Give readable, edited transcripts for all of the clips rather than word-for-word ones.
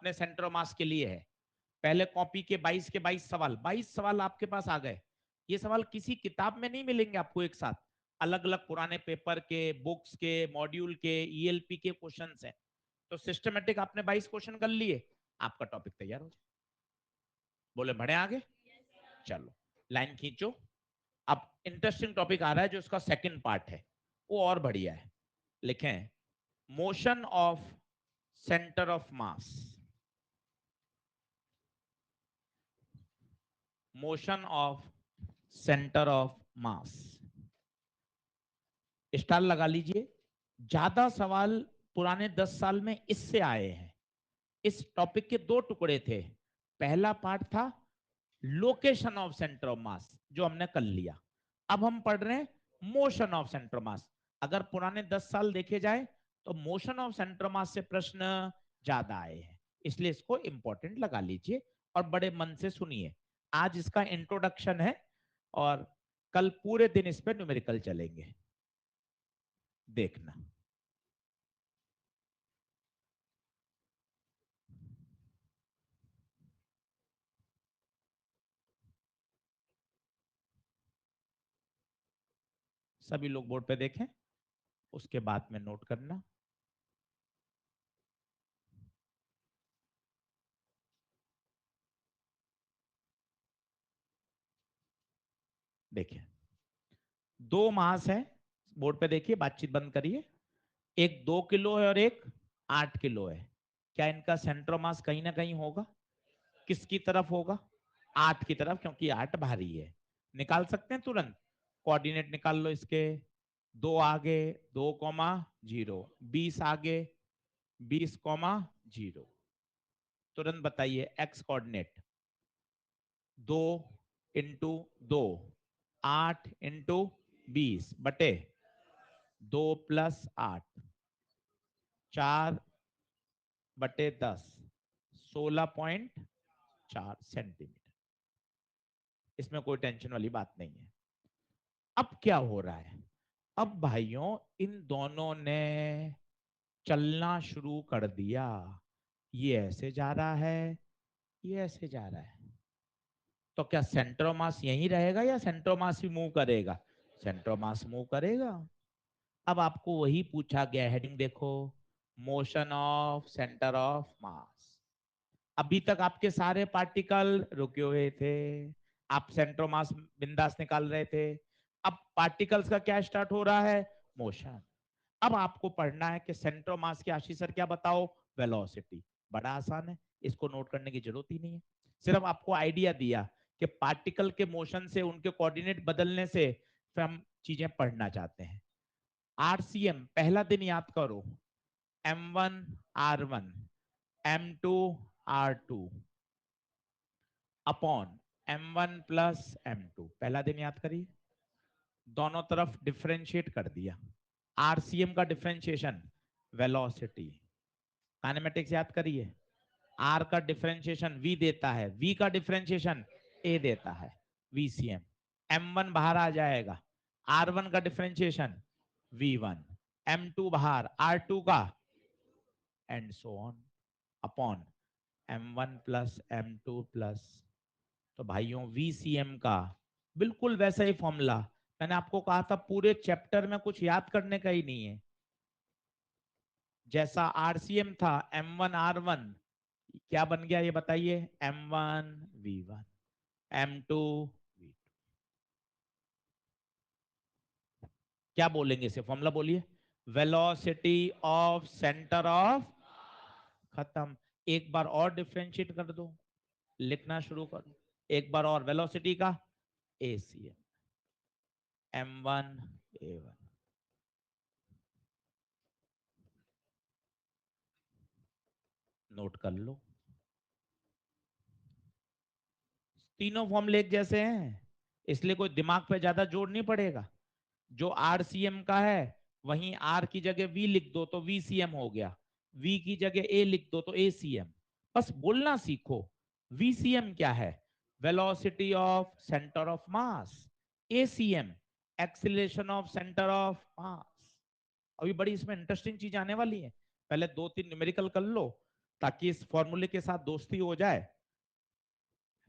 अपने centre of मास के लिए है। पहले कॉपी के 22 के 22 सवाल, 22 सवाल आपके पास आ गए। ये सवाल किसी किताब में नहीं मिलेंगे आपको एक साथ, अलग अलग पुराने पेपर के, बुक्स के, मॉड्यूल के, ईएलपी के क्वेश्चंस हैं। तो सिस्टमेटिक आपने 22 क्वेश्चन कर लिए, आपका टॉपिक तैयार हो जाए। बोले बढ़े आगे, चलो लाइन खींचो। अब इंटरेस्टिंग टॉपिक आ रहा है जो इसका सेकंड पार्ट है, वो और बढ़िया है। लिखें motion of centre of mass, motion of centre of mass. Star लगा लीजिए। ज्यादा सवाल पुराने 10 साल में इससे आए हैं। इस टॉपिक के दो टुकड़े थे। पहला पार्ट था लोकेशन ऑफ सेंटर ऑफ मास, जो हमने कर लिया। अब हम पढ़ रहे हैं मोशन ऑफ सेंटर ऑफ मास। अगर पुराने 10 साल देखे जाए तो मोशन ऑफ सेंटर ऑफ मास से प्रश्न ज्यादा आए हैं, इसलिए इसको इंपॉर्टेंट लगा लीजिए और बड़े मन से सुनिए। आज इसका इंट्रोडक्शन है और कल पूरे दिन इस पर न्यूमेरिकल चलेंगे, देखना। सभी लोग बोर्ड पे देखें, उसके बाद में नोट करना। देखिए दो मास है, बोर्ड पे देखिए, बातचीत बंद करिए। एक 2 किलो है और एक 8 किलो है। क्या इनका सेंटर मास कहीं ना कहीं होगा? किसकी तरफ होगा? 8 की तरफ, क्योंकि 8 भारी है। निकाल सकते हैं तुरंत, कोऑर्डिनेट निकाल लो इसके। 2 आगे 2,0, 20 आगे 20,0। तुरंत बताइए एक्स कोऑर्डिनेट। 2 × 2, 8 × 20 / 2 + 8, 4/10, 16.4 सेंटीमीटर। इसमें कोई टेंशन वाली बात नहीं है। अब क्या हो रहा है? अब भाइयों इन दोनों ने चलना शुरू कर दिया। ये ऐसे जा रहा है, ये ऐसे जा रहा है। तो क्या सेंटर ऑफ मास यहीं रहेगा या सेंटर ऑफ मास भी मूव करेगा? सेंटर ऑफ मास मूव करेगा। अब आपको वही पूछा गया, हेडिंग देखो, मोशन ऑफ सेंटर ऑफ मास। अभी तक आपके सारे पार्टिकल रुके हुए थे, आप सेंटर ऑफ मास बिंदास निकाल रहे थे। अब पार्टिकल्स का क्या स्टार्ट हो रहा है? मोशन। अब आपको पढ़ना है कि सेंटर ऑफ मास के आशीष सर क्या बताओ? वेलोसिटी। बड़ा आसान है, इसको नोट करने की जरूरत ही नहीं है। सिर्फ आपको आइडिया दिया कि पार्टिकल के मोशन से, उनके कोऑर्डिनेट बदलने से फिर हम चीजें पढ़ना चाहते हैं। आरसीएम पहला दिन याद करो, M1 R1 M2 R2 upon M1 + M2, पहला दिन याद करिए। दोनों तरफ डिफरेंशिएट कर दिया। आरसीएम का डिफरेंशिएशन वेलोसिटी। काइनेमेटिक्स याद करिए, आर का डिफरेंशिएशन वी देता है, वी का डिफरेंशिएशन ए देता है, वीसीएम। M1 बाहर आ जाएगा, R1 का डिफरेंशिएशन V1, M2 बाहर, R2 का, and so on, upon M1 + M2 plus. तो भाइयों VCM का बिल्कुल वैसा ही फॉर्मूला। मैंने आपको कहा था पूरे चैप्टर में कुछ याद करने का ही नहीं है। जैसा RCM था M1 R1, क्या बन गया ये बताइए? M1 V1 M2 V2। क्या बोलेंगे इसे? फॉर्मूला बोलिए। वेलोसिटी ऑफ सेंटर ऑफ, खत्म। एक बार और डिफरेंशिएट कर दो, लिखना शुरू करो। एक बार और वेलोसिटी का, ACM M1 A1। नोट कर लो, तीनों फॉर्मूले एक जैसे हैं, इसलिए कोई दिमाग पे ज्यादा जोर नहीं पड़ेगा। जो आरसीएम का है वहीं आर की जगह वी लिख दो तो वीसीएम हो गया, वी की जगह ए लिख दो तो एसीएम। बस बोलना सीखो। वीसीएम क्या है? Velocity of centre of mass. ACM acceleration of centre of मास। अभी बड़ी इसमें इंटरेस्टिंग चीज आने वाली है, पहले 2-3 न्यूमेरिकल कर लो, ताकि इस फॉर्मूले के साथ दोस्ती हो जाए,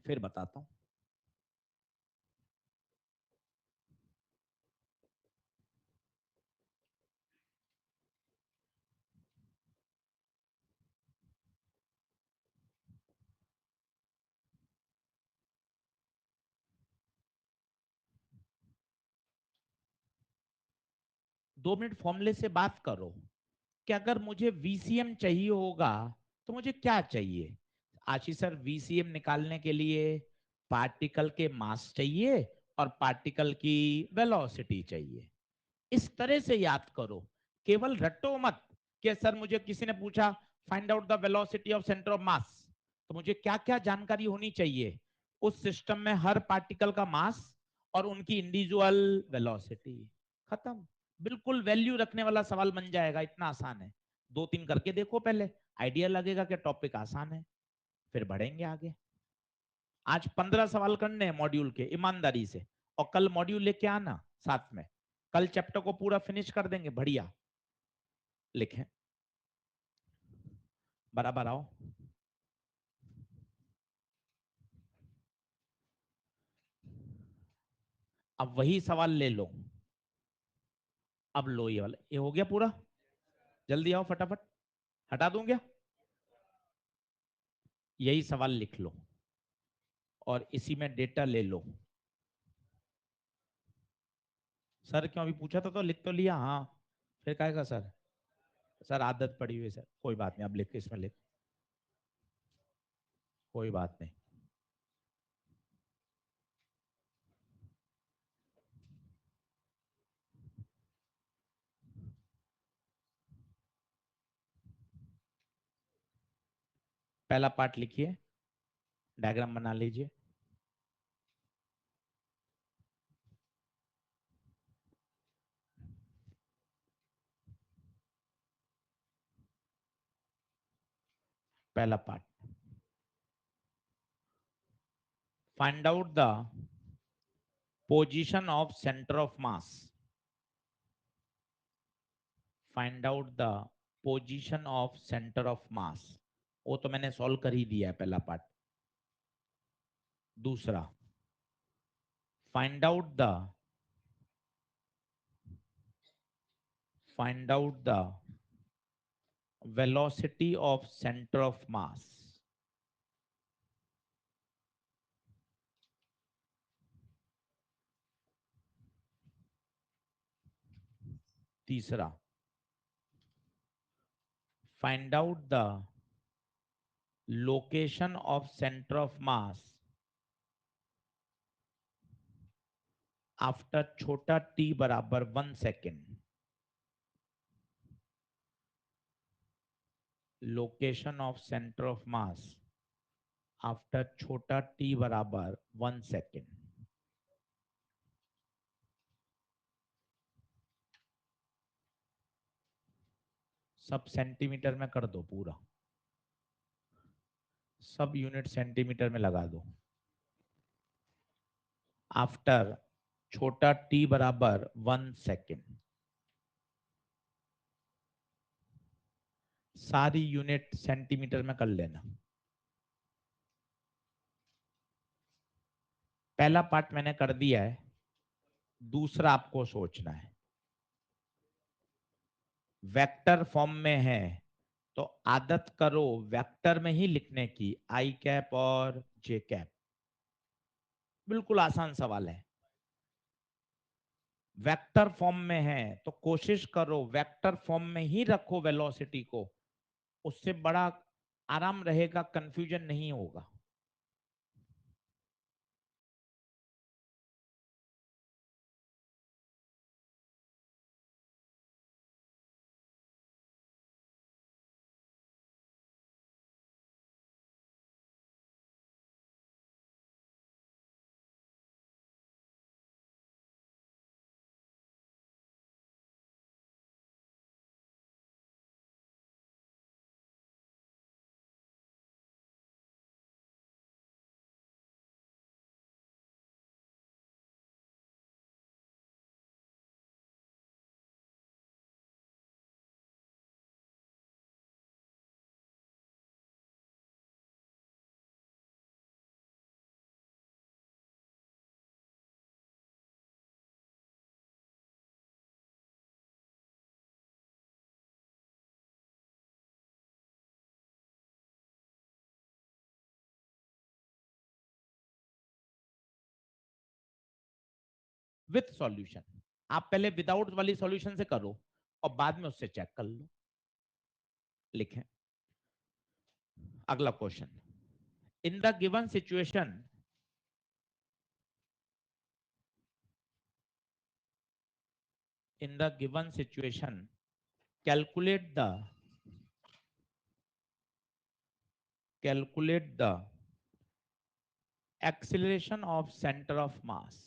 फिर बताता हूं। दो मिनट फॉर्मूले से बात करो कि अगर मुझे वीसीएम चाहिए होगा तो मुझे क्या चाहिए। आशीष सर, वीसीएम निकालने के लिए पार्टिकल के मास चाहिए और पार्टिकल की वेलोसिटी चाहिए। इस तरह से याद करो, केवल रटो मत कि सर मुझे किसी ने पूछा find out the velocity of centre of मास, तो मुझे क्या क्या जानकारी होनी चाहिए। उस सिस्टम में हर पार्टिकल का मास और उनकी इंडिविजुअल वेलोसिटी। खत्म। बिल्कुल वैल्यू रखने वाला सवाल बन जाएगा, इतना आसान है। दो तीन करके देखो पहले, आइडिया लगेगा कि टॉपिक आसान है, फिर बढ़ेंगे आगे। आज 15 सवाल करने हैं मॉड्यूल के, ईमानदारी से। और कल मॉड्यूल लेके आना साथ में, कल चैप्टर को पूरा फिनिश कर देंगे। बढ़िया लिखें, बराबर आओ। अब वही सवाल ले लो। अब लो ये वाला, ये हो गया पूरा। जल्दी आओ फटाफट, हटा दूं क्या? यही सवाल लिख लो और इसी में डेटा ले लो। सर क्यों, अभी पूछा था तो लिख तो लिया। हाँ, फिर कहेगा सर। सर आदत पड़ी हुई है सर, कोई बात नहीं, अब लिख, इसमें लिख, कोई बात नहीं। पहला पार्ट लिखिए, डायग्राम बना लीजिए। पहला part, find out the position of centre of mass. Find out the position of centre of मास। वो तो मैंने सॉल्व कर ही दिया है, पहला पार्ट। दूसरा, find out the find out the velocity of centre of mass. तीसरा, find out the location of centre of mass after छोटा टी बराबर 1 second. Location of centre of mass after छोटा टी बराबर 1 सेकेंड। सब centimetre में कर दो पूरा, सब यूनिट सेंटीमीटर में लगा दो। आफ्टर छोटा टी बराबर 1 सेकेंड, सारी यूनिट सेंटीमीटर में कर लेना। पहला पार्ट मैंने कर दिया है, दूसरा आपको सोचना है। वेक्टर फॉर्म में है तो आदत करो वेक्टर में ही लिखने की, आई कैप और जे कैप। बिल्कुल आसान सवाल है। वेक्टर फॉर्म में है तो कोशिश करो वेक्टर फॉर्म में ही रखो वेलोसिटी को, उससे बड़ा आराम रहेगा, कंफ्यूजन नहीं होगा। With solution. आप पहले विदाउट वाली सॉल्यूशन से करो और बाद में उससे चेक कर लो। लिखें अगला question. In the given situation calculate the acceleration of center of mass.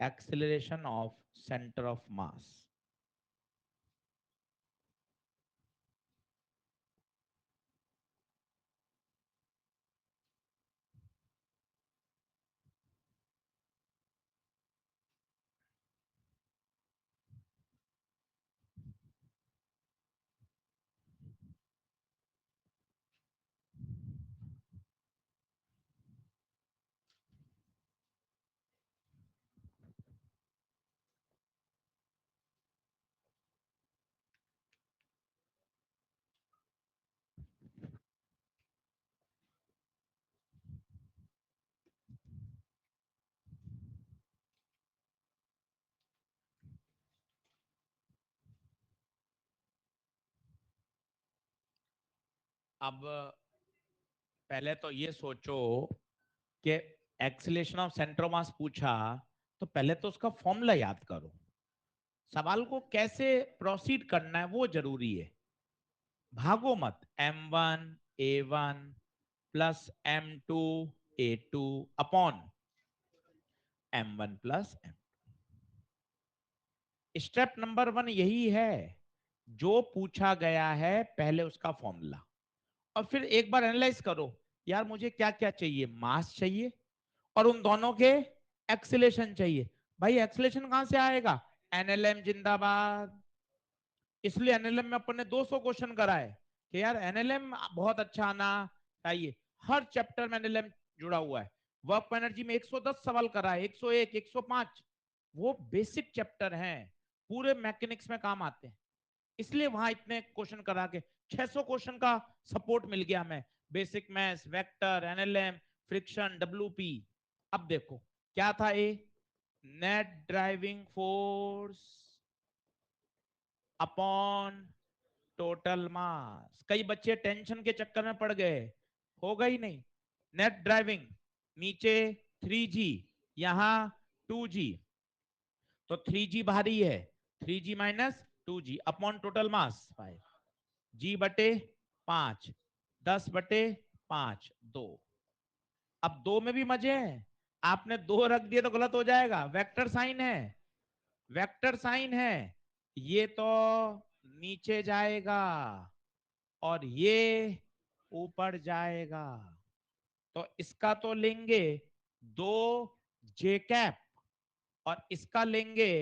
Acceleration of center of mass. अब पहले तो ये सोचो कि एक्सीलरेशन ऑफ सेंटर ऑफ मास पूछा, तो पहले तो उसका फॉर्मूला याद करो। सवाल को कैसे प्रोसीड करना है वो जरूरी है। भागो मत। m1 a1 plus m2 a2 upon m1 plus m। Step number 1 यही है, जो पूछा गया है पहले उसका फॉर्मूला, और फिर एक बार एनालाइज करो यार मुझे क्या क्या चाहिए। मास चाहिए और उन दोनों के एक्सीलरेशन चाहिए। भाई एक्सीलरेशन कहां से आएगा? एनएलएम जिंदाबाद। इसलिए एनएलएम में अपन ने 200 क्वेश्चन कराए कि यार एनएलएम बहुत अच्छा आना चाहिए। हर चैप्टर में एनएलएम जुड़ा हुआ है। वर्क एनर्जी में 110 सवाल कराए, 101, 105। वो बेसिक चैप्टर हैं, पूरे मैकेनिक्स में काम आते हैं। इसलिए वहां इतने क्वेश्चन करा के 600 क्वेश्चन का सपोर्ट मिल गया हमें। Basic maths, vector, NLM, friction, WP. अब देखो क्या था ए, net driving force upon total mass. कई बच्चे टेंशन के चक्कर में पड़ गए, होगा ही नहीं। नेट ड्राइविंग नीचे 3g, यहां 2g, तो 3g भारी है, 3g minus 2g upon total मास 5 g बटे 5, 10/5 2। अब दो में भी मजे हैं। आपने दो रख दिए तो गलत हो जाएगा, वेक्टर साइन है, वेक्टर साइन है। ये तो नीचे जाएगा और ये ऊपर जाएगा। तो इसका तो लेंगे 2 j कैप और इसका लेंगे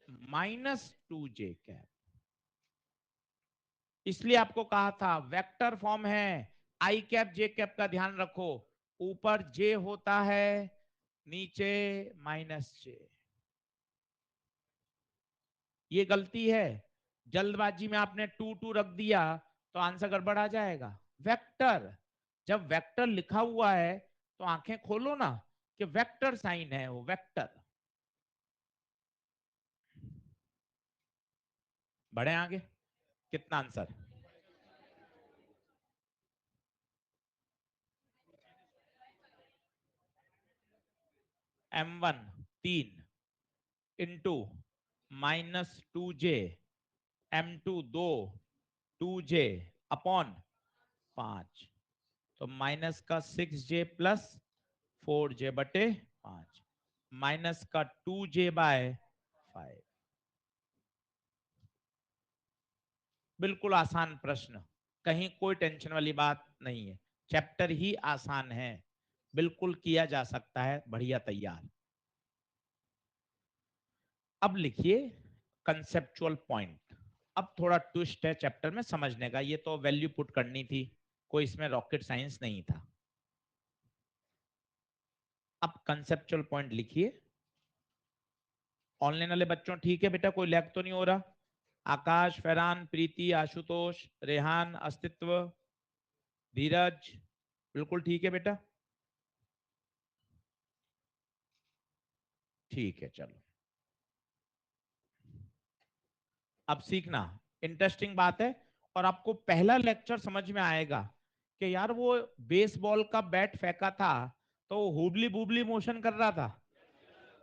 -2 j कैप। इसलिए आपको कहा था वेक्टर फॉर्म है, आई कैप जे कैप का ध्यान रखो। ऊपर जे होता है, नीचे -j। ये गलती है, जल्दबाजी में आपने 2 रख दिया तो आंसर गड़बड़ आ जाएगा। वेक्टर, जब वेक्टर लिखा हुआ है तो आंखें खोलो ना कि वेक्टर साइन है वो, वेक्टर। बढ़े आगे। कितना answer? m1 3 into -2j, m2 2, 2j upon 5, तो माइनस का 6j प्लस 4j/5, माइनस का 2j/5। बिल्कुल आसान प्रश्न, कहीं कोई टेंशन वाली बात नहीं है, चैप्टर ही आसान है, बिल्कुल किया जा सकता है। बढ़िया, तैयार। अब लिखिए कंसेप्चुअल पॉइंट। अब थोड़ा ट्विस्ट है चैप्टर में समझने का, ये तो वैल्यू पुट करनी थी, कोई इसमें रॉकेट साइंस नहीं था। अब कंसेप्चुअल पॉइंट लिखिए। ऑनलाइन वाले बच्चों ठीक है बेटा, कोई लैग तो नहीं हो रहा? आकाश, फरहान, प्रीति, आशुतोष, रेहान, अस्तित्व, धीरज, बिल्कुल ठीक है बेटा, ठीक है चलो। अब सीखना, इंटरेस्टिंग बात है। और आपको पहला लेक्चर समझ में आएगा कि यार वो बेसबॉल का बैट फेंका था तो वो हुबली बुबली मोशन कर रहा था,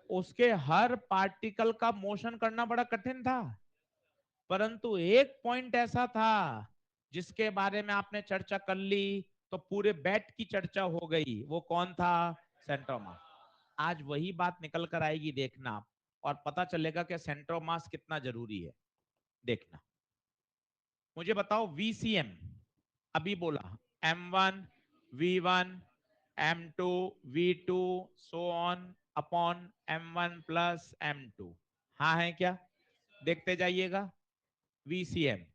उसके हर पार्टिकल का मोशन करना बड़ा कठिन था। परंतु एक पॉइंट ऐसा था जिसके बारे में आपने चर्चा कर ली तो पूरे बैट की चर्चा हो गई, वो कौन था? सेंट्रोमा। आज वही बात निकल कर आएगी, देखना आप, और पता चलेगा कि सेंट्रोमास कितना जरूरी है। देखना, मुझे बताओ वीसीएम, अभी बोला M1 V1 M2 V2 so on upon M1 plus M2। हाँ है क्या? देखते जाइएगा, VCM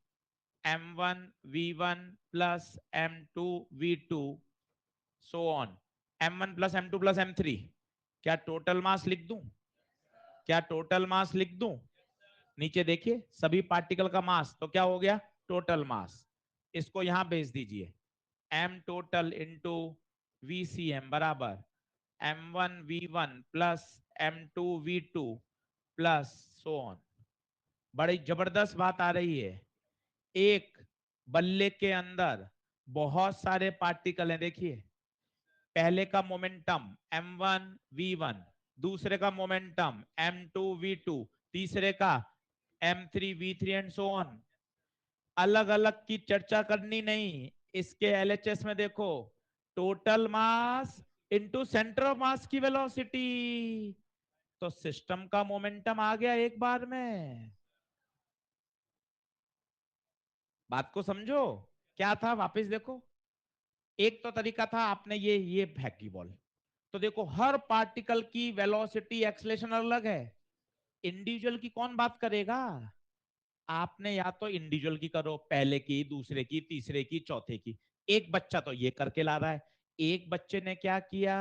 M1 V1 plus M2 V2 so on M1 plus M2 plus M3। क्या टोटल मास लिख दूं? क्या टोटल मास लिख दूं? नीचे देखिए सभी पार्टिकल का मास, तो क्या हो गया? Total mass. इसको यहां भेज दीजिए, एम टोटल इंटू वीसीएम बराबर M1 V1 plus M2 V2 plus so on. बड़ी जबरदस्त बात आ रही है, एक बल्ले के अंदर बहुत सारे पार्टिकल हैं। देखिए, पहले का मोमेंटम M1 V1, दूसरे का मोमेंटम M2 V2, तीसरे का M3 V3 and so on. अलग अलग की चर्चा करनी नहीं, इसके एलएचएस में देखो, total mass into centre of mass की वेलोसिटी, तो सिस्टम का मोमेंटम आ गया एक बार में। बात को समझो, क्या था वापस देखो। एक तो तरीका था, आपने ये फेंकी बॉल, तो देखो हर पार्टिकल की वेलोसिटी एक्सलेशन अलग है। इंडिविजुअल की कौन बात करेगा? आपने या तो इंडिविजुअल की करो, पहले की, दूसरे की, तीसरे की, चौथे की। एक बच्चा तो ये करके ला रहा है, एक बच्चे ने क्या किया?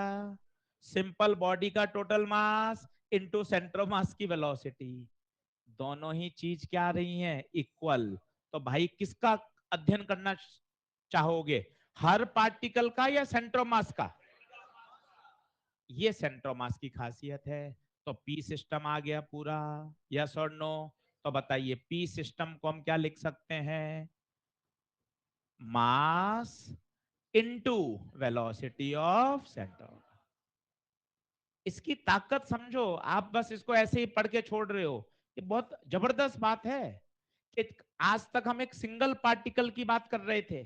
सिंपल बॉडी का total mass into centre of mass की वेलोसिटी, दोनों ही चीज क्या आ रही हैं? इक्वल। तो भाई किसका अध्ययन करना चाहोगे, हर पार्टिकल का या सेंटर ऑफ मास का? ये सेंटर ऑफ मास की खासियत है। तो पी सिस्टम आ गया पूरा, यस और नो? तो बताइए पी सिस्टम को हम क्या लिख सकते हैं? Mass into velocity of centre. इसकी ताकत समझो, आप बस इसको ऐसे ही पढ़ के छोड़ रहे हो, ये बहुत जबरदस्त बात है कि आज तक हम एक सिंगल पार्टिकल की बात कर रहे थे,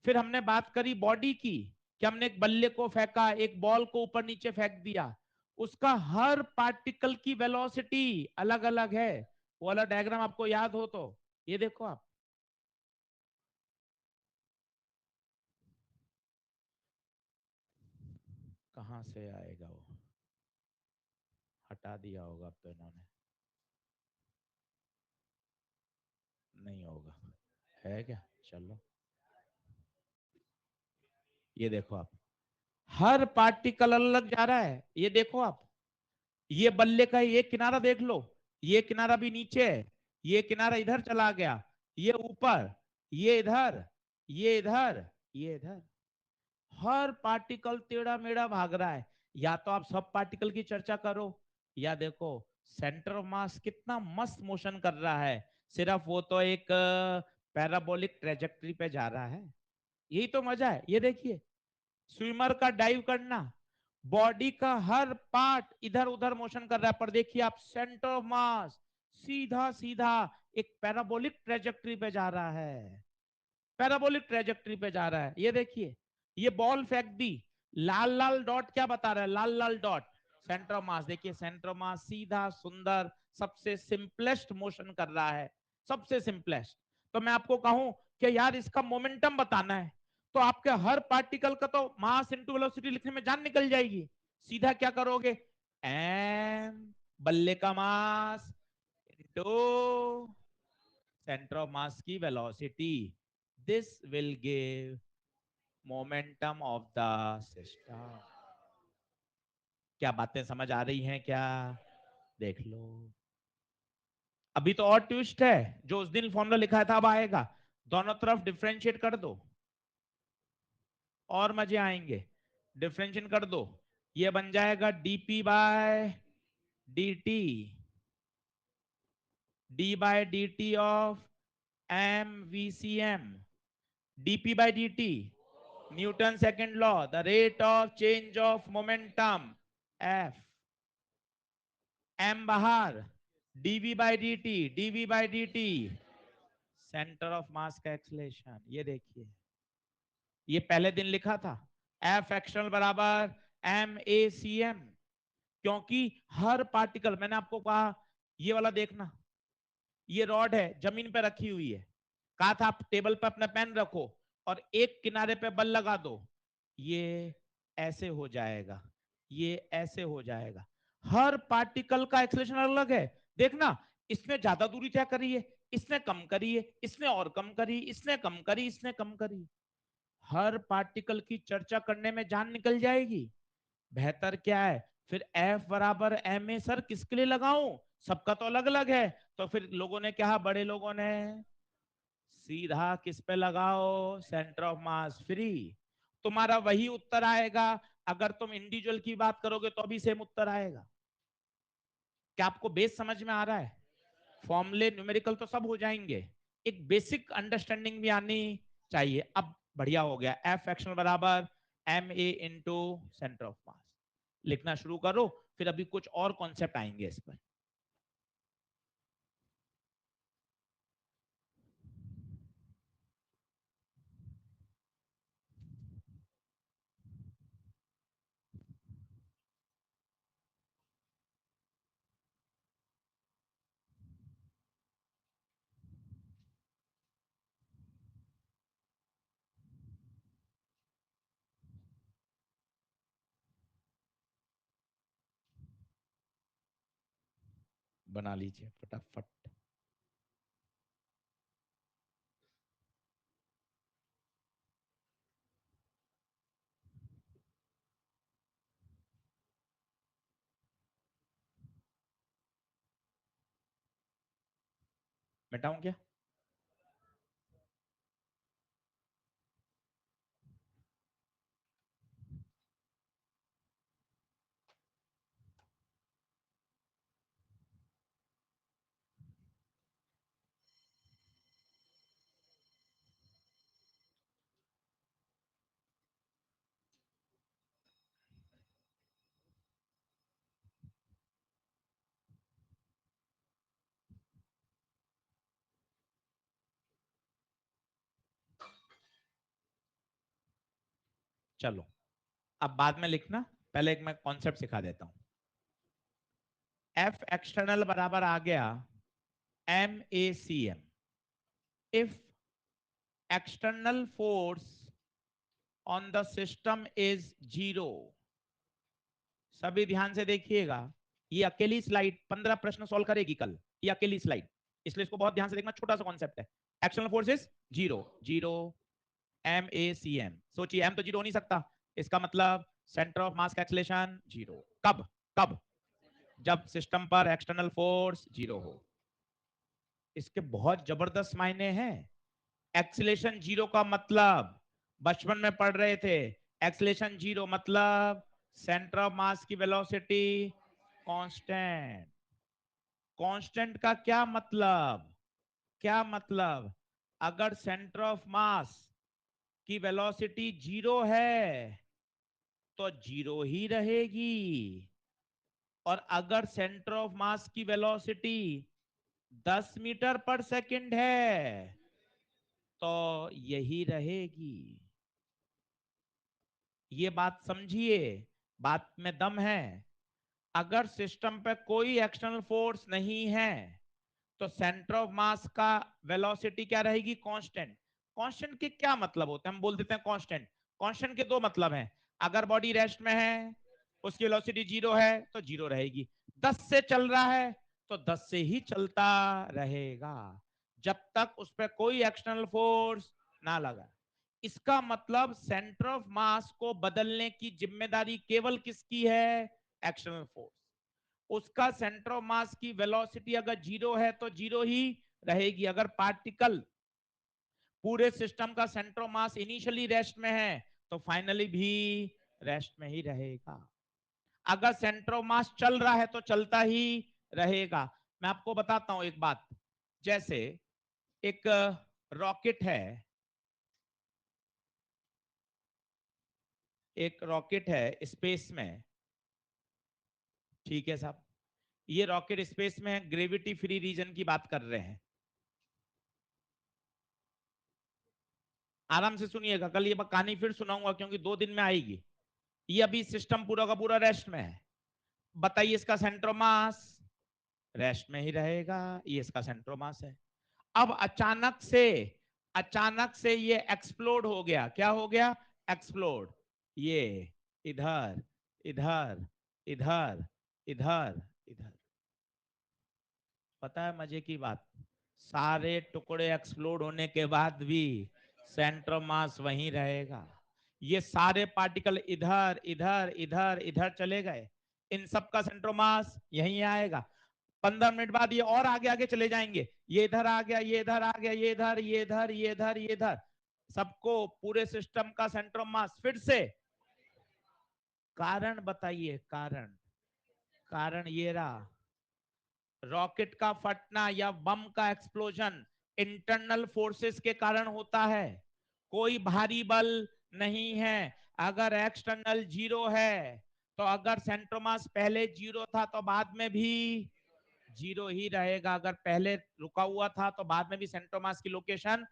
फिर हमने बात करी बॉडी की, कि हमने एक बल्ले को फेंका, एक बॉल को ऊपर नीचे फेंक दिया, उसका हर पार्टिकल की वेलोसिटी अलग अलग है। वो वाला डायग्राम आपको याद हो तो ये देखो आप, कहां से आएगा वो, हटा दिया होगा अब तो इन्होंने, नहीं होगा, है क्या? चलो ये देखो आप, हर पार्टिकल अलग जा रहा है, ये देखो आप, ये बल्ले का ये किनारा देख लो, ये किनारा भी नीचे है, ये किनारा इधर चला गया, ये ऊपर, ये इधर, ये इधर, ये इधर, हर पार्टिकल टेढ़ा मेढ़ा भाग रहा है। या तो आप सब पार्टिकल की चर्चा करो, या देखो सेंटर ऑफ मास कितना मस्त मोशन कर रहा है, सिर्फ वो तो एक पैराबोलिक ट्रेजेक्टरी पे जा रहा है। यही तो मजा है, ये देखिए, स्विमर का डाइव करना, बॉडी का हर पार्ट इधर उधर मोशन कर रहा है, पर देखिए आप सेंटर ऑफ मास सीधा सीधा एक पैराबोलिक ट्रेजेक्टरी पे जा रहा है, पैराबोलिक ट्रेजेक्टरी पे जा रहा है। ये देखिए, ये बॉल फेंक दी, लाल लाल डॉट क्या बता रहा है? लाल लाल डॉट सेंटर ऑफ मास। देखिए सेंटर ऑफ मास सीधा सुंदर सबसे सिंपलेस्ट मोशन कर रहा है, सबसे सिंपलेस्ट। तो मैं आपको कहूं कि यार इसका मोमेंटम बताना है, तो आपके हर पार्टिकल का तो मास इनटू वेलोसिटी लिखने में जान निकल जाएगी। सीधा क्या करोगे? एम बल्ले का mass into centre of mass की velocity, this will give momentum of the system. क्या बातें समझ आ रही हैं क्या? देख लो, अभी तो और ट्विस्ट है, जो उस दिन फॉर्मूला लिखा था अब आएगा, दोनों तरफ डिफरेंशिएट कर दो, और मजे आएंगे। डिफरेंशिएट कर दो, ये बन जाएगा dp by dt, d by dt of mvcm, dp by dt Newton second law, the rate of change of momentum f, m बाहर, dv by dt, dv by dt centre of mass का acceleration. ये देखिए, ये पहले दिन लिखा था, F external बराबर एम ए सी एम, क्योंकि हर पार्टिकल, मैंने आपको कहा ये वाला देखना, ये रॉड है जमीन पे रखी हुई है, कहा था आप टेबल पे अपना पेन रखो और एक किनारे पे बल लगा दो, ये ऐसे हो जाएगा, ये ऐसे हो जाएगा। हर पार्टिकल का एक्सेलरेशन अलग है। देखना, इसने ज्यादा दूरी तय करी है, इसने कम करी है, इसने और कम करी, इसने कम करी, इसने कम करी। हर पार्टिकल की चर्चा करने में जान निकल जाएगी। बेहतर क्या है, फिर F बराबर एम ए, सर किसके लिए लगाऊं, सबका तो अलग अलग है। तो फिर लोगों ने क्या, बड़े लोगों ने सीधा किस पे लगाओ, सेंटर ऑफ मास फ्री। तुम्हारा वही उत्तर आएगा, अगर तुम इंडिविजुअल की बात करोगे तो भी सेम उत्तर आएगा। क्या आपको बेस समझ में आ रहा है? फॉर्मूले न्यूमेरिकल तो सब हो जाएंगे, एक बेसिक अंडरस्टैंडिंग भी आनी चाहिए। अब बढ़िया हो गया, एफ एक्शन बराबर M A into centre of mass. लिखना शुरू करो, फिर अभी कुछ और कॉन्सेप्ट आएंगे इस पर। बना लीजिए फटाफट। मिटाऊं क्या? चलो, अब बाद में लिखना, पहले एक मैं कॉन्सेप्ट सिखा देता हूं। एफ एक्सटर्नल बराबर आ गया M A C M, if external force on the system is zero. सभी ध्यान से देखिएगा, ये अकेली स्लाइड 15 प्रश्न सॉल्व करेगी कल, ये अकेली स्लाइड, इसलिए इसको बहुत ध्यान से देखना, छोटा सा कॉन्सेप्ट है। External force is zero, zero M A C M. सोचिए, एम तो जीरो हो नहीं सकता, इसका मतलब सेंटर ऑफ मास का एक्सेलरेशन जीरो। कब? कब? जब सिस्टम पर एक्सटर्नल फोर्स जीरो हो। इसके बहुत जबरदस्त मायने हैं। एक्सेलरेशन जीरो का मतलब, बचपन में पढ़ रहे थे, एक्सेलरेशन जीरो मतलब सेंटर ऑफ मास की वेलोसिटी कांस्टेंट। कांस्टेंट का क्या मतलब? क्या मतलब? अगर सेंटर ऑफ मास की वेलोसिटी जीरो है तो जीरो ही रहेगी, और अगर सेंटर ऑफ मास की वेलोसिटी 10 मीटर पर सेकंड है तो यही रहेगी। ये बात समझिए, बात में दम है। अगर सिस्टम पे कोई एक्सटर्नल फोर्स नहीं है तो सेंटर ऑफ मास का वेलोसिटी क्या रहेगी? कांस्टेंट। कांस्टेंट के क्या मतलब होते हैं? हम बोल देते हैं कांस्टेंट। कांस्टेंट के दो मतलब हैं, अगर बॉडी रेस्ट में है, उसकी वेलोसिटी जीरो है तो जीरो रहेगी, 10 से चल रहा है तो 10 से ही चलता रहेगा, जब तक उस पर कोई एक्सटर्नल फोर्स ना लगा। इसका मतलब सेंटर ऑफ मास को बदलने की जिम्मेदारी केवल किसकी है? External force. उसका सेंटर ऑफ मास की वेलोसिटी अगर जीरो है तो जीरो ही रहेगी। अगर पार्टिकल पूरे सिस्टम का centre of mass initially rest में है तो फाइनली भी रेस्ट में ही रहेगा। अगर सेंटर ऑफ मास चल रहा है तो चलता ही रहेगा। मैं आपको बताता हूं एक बात, जैसे एक रॉकेट है, एक रॉकेट है स्पेस में, ठीक है साहब, ये रॉकेट स्पेस में है, ग्रेविटी फ्री रीजन की बात कर रहे हैं। आराम से सुनिएगा, कल ये कहानी फिर सुनाऊंगा क्योंकि 2 दिन में आएगी। ये अभी सिस्टम पूरा का पूरा रेस्ट में है। बताइए इसका सेंटर मास रेस्ट में ही रहेगा, ये इसका सेंटर मास है। अब अचानक से ये एक्सप्लोड हो गया। क्या हो गया? एक्सप्लोड। ये इधर इधर इधर इधर इधर। पता है मजे की बात, सारे टुकड़े एक्सप्लोड होने के बाद भी सेंटर मास वहीं रहेगा। ये सारे पार्टिकल इधर इधर इधर इधर चले गए, इन सब का सेंटर मास यहीं आएगा। 15 मिनट बाद ये और आगे आगे चले जाएंगे, ये इधर आ गया, ये इधर आ गया, ये इधर, ये इधर, ये इधर, ये इधर, सबको पूरे सिस्टम का सेंटर मास फिर से। कारण बताइए, कारण। कारण ये रहा, रॉकेट का फटना या बम का एक्सप्लोजन इंटरनल फोर्सेस के कारण होता है, कोई भारी बल नहीं है। अगर एक्सटर्नल जीरो है तो अगर सेंटर मास पहले जीरो था तो बाद में भी जीरो ही रहेगा। अगर पहले रुका हुआ था तो बाद में भी सेंटर मास की लोकेशन,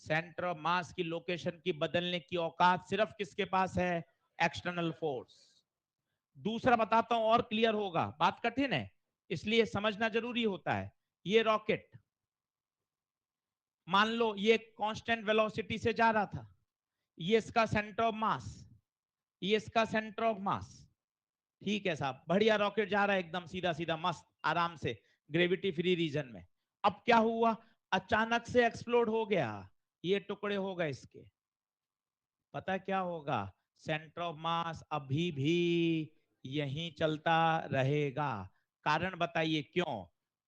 सेंटर मास की लोकेशन की बदलने की औकात सिर्फ किसके पास है? External force. दूसरा बताता हूं और क्लियर होगा, बात कठिन है इसलिए समझना जरूरी होता है। ये रॉकेट मान लो ये कांस्टेंट वेलोसिटी से जा रहा था, ये इसका सेंटर ऑफ मास, ये इसका सेंटर ऑफ मास, ठीक है साहब, बढ़िया रॉकेट जा रहा है एकदम सीधा सीधा मस्त आराम से ग्रेविटी फ्री रीजन में। अब क्या हुआ? अचानक से एक्सप्लोड हो गया, ये टुकड़े हो गए इसके। पता क्या होगा? सेंटर ऑफ मास अभी भी यहीं चलता रहेगा। कारण बताइए क्यों?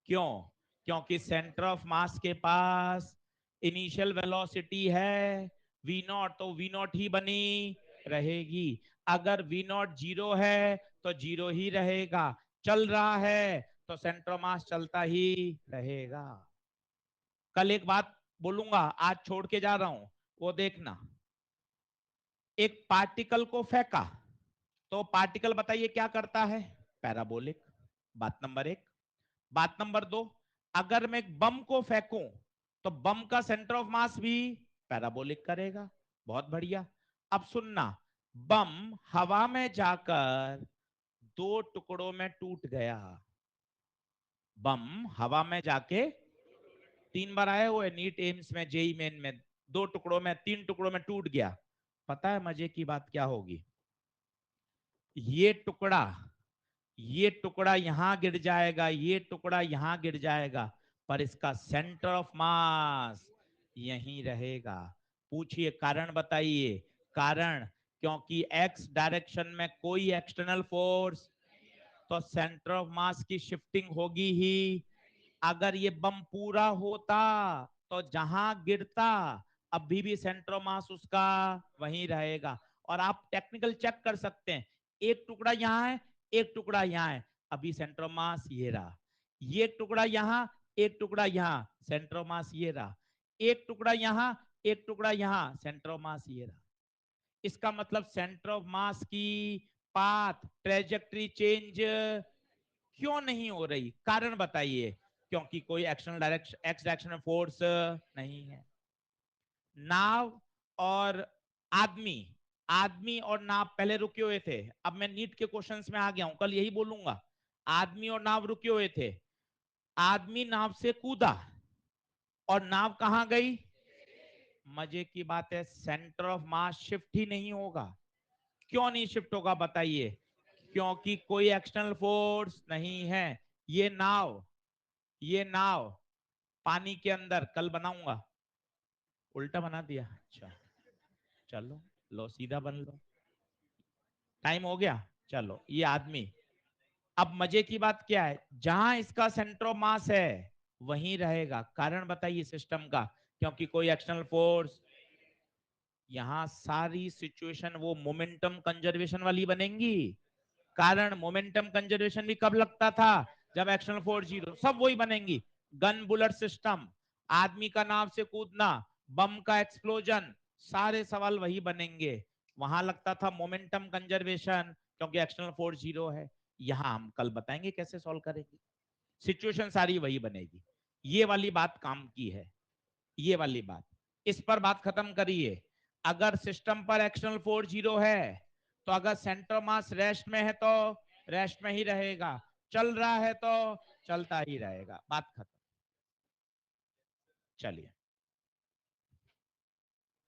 क्यों? क्योंकि सेंटर ऑफ मास के पास इनिशियल वेलोसिटी है वी नॉट, तो वी नॉट ही बनी रहेगी। अगर वी नॉट जीरो है तो जीरो ही रहेगा, चल रहा है तो सेंटर ऑफ मास चलता ही रहेगा। कल एक बात बोलूंगा, आज छोड़ के जा रहा हूं, वो देखना। एक पार्टिकल को फेंका तो पार्टिकल बताइए क्या करता है? पैराबोलिक। बात नंबर एक। बात नंबर दो, अगर मैं एक बम को फेंकूं तो बम का सेंटर ऑफ मास भी पैराबोलिक करेगा। बहुत बढ़िया। अब सुनना, बम हवा में जाकर 2 टुकड़ों में टूट गया। बम हवा में जाके 3 बार आए हुए नीट एम्स में जेई मेन में, 2 टुकड़ों में 3 टुकड़ों में टूट गया। पता है मजे की बात क्या होगी? ये टुकड़ा, ये टुकड़ा यहां गिर जाएगा, ये टुकड़ा यहां गिर जाएगा, पर इसका सेंटर ऑफ मास यहीं रहेगा। पूछिए कारण बताइए। कारण, क्योंकि एक्स डायरेक्शन में कोई एक्सटर्नल फोर्स, तो सेंटर ऑफ मास की शिफ्टिंग होगी ही। अगर ये बम पूरा होता तो जहां गिरता अभी भी सेंटर ऑफ मास उसका वहीं रहेगा। और आप टेक्निकल चेक कर सकते हैं, एक टुकड़ा यहां है, एक टुकड़ा यहां है, अभी सेंटर ऑफ मास ये रहा। ये टुकड़ा यहां, एक टुकड़ा यहां, सेंटर ऑफ मास ये रहा। एक टुकड़ा यहां, एक टुकड़ा यहां, सेंटर ऑफ मास ये रहा। इसका मतलब सेंटर ऑफ मास की पाथ ट्रेजेक्टरी चेंज क्यों नहीं हो रही? कारण बताइए। क्योंकि कोई एक्सटर्नल डायरेक्शन, एक्स डायरेक्शन में फोर्स नहीं है। नाव और आदमी, आदमी और नाव पहले रुके हुए थे, अब मैं नीट के क्वेश्चंस में आ गया हूं, कल यही बोलूंगा। आदमी और नाव रुके हुए थे, आदमी नाव से कूदा और नाव कहां गई? मजे की बात है, सेंटर ऑफ मास शिफ्ट ही नहीं होगा। क्यों नहीं शिफ्ट होगा बताइए? क्योंकि कोई एक्सटर्नल फोर्स नहीं है। ये नाव, ये नाव पानी के अंदर, कल बनाऊंगा, उल्टा बना दिया, अच्छा चलो, लो सीधा बन लो, टाइम हो गया। चलो ये आदमी, अब मजे की बात क्या है, जहां इसका सेंटर ऑफ मास है वहीं रहेगा। कारण बताइए सिस्टम का? क्योंकि कोई एक्सटर्नल फोर्स, यहाँ सारी सिचुएशन वो मोमेंटम कंजर्वेशन वाली बनेंगी। कारण मोमेंटम कंजर्वेशन भी कब लगता था, जब एक्सटर्नल फोर्स जीरो, सब वही बनेंगी। गन बुलेट सिस्टम, आदमी का नाव से कूदना, बम का एक्सप्लोजन, सारे सवाल वही बनेंगे। वहां लगता था मोमेंटम कंजर्वेशन क्योंकि एक्सटर्नल फोर्स जीरो है। यहां हम कल बताएंगे कैसे सॉल्व करेंगे, सिचुएशन सारी वही बनेगी। ये वाली बात काम की है, ये वाली बात, इस पर बात खत्म करिए। अगर सिस्टम पर एक्सटर्नल फोर्स जीरो है तो अगर सेंटर मास रेस्ट में है तो रेस्ट में ही रहेगा, चल रहा है तो चलता ही रहेगा, बात खत्म। चलिए,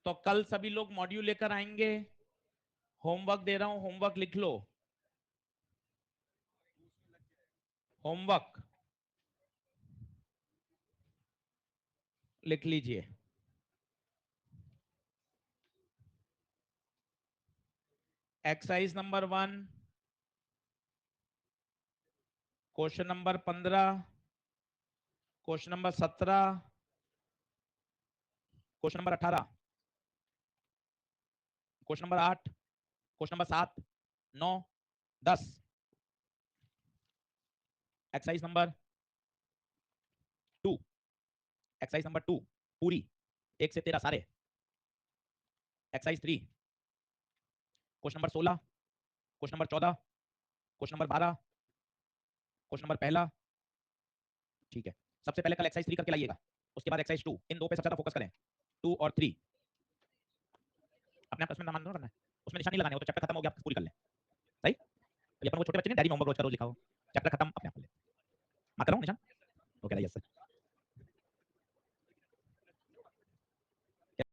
तो कल सभी लोग मॉड्यूल लेकर आएंगे। होमवर्क दे रहा हूं, होमवर्क लिख लो। होमवर्क लिख लीजिए। Exercise number 1, question number 15, question number 17, question number 18, question number 8, question number 7, 9, 10। Exercise number 2, exercise number 2 पूरी 1 से 13 सारे। Exercise 3, question number 16, question number 14, question number 12, question number पहला। ठीक है, सबसे पहले कल एक्सरसाइज 3 करके लाइएगा, उसके बाद एक्सरसाइज 2, इन दो पे सबसे ज्यादा फोकस करें। 2 और 3 अपने आप उसमें नाम करना है, उसमें निशान नहीं लगाने, वो तो चैप्टर खत्म हो गया, पूरी कर लें। सही, ये अपन वो छोटे बच्चे ने डायरी में होमवर्क रोज का रोज लिखा हो, चैप्टर खत्म अपने आप कर ले। मार कर रहा हूं निशान, ओके यस सर।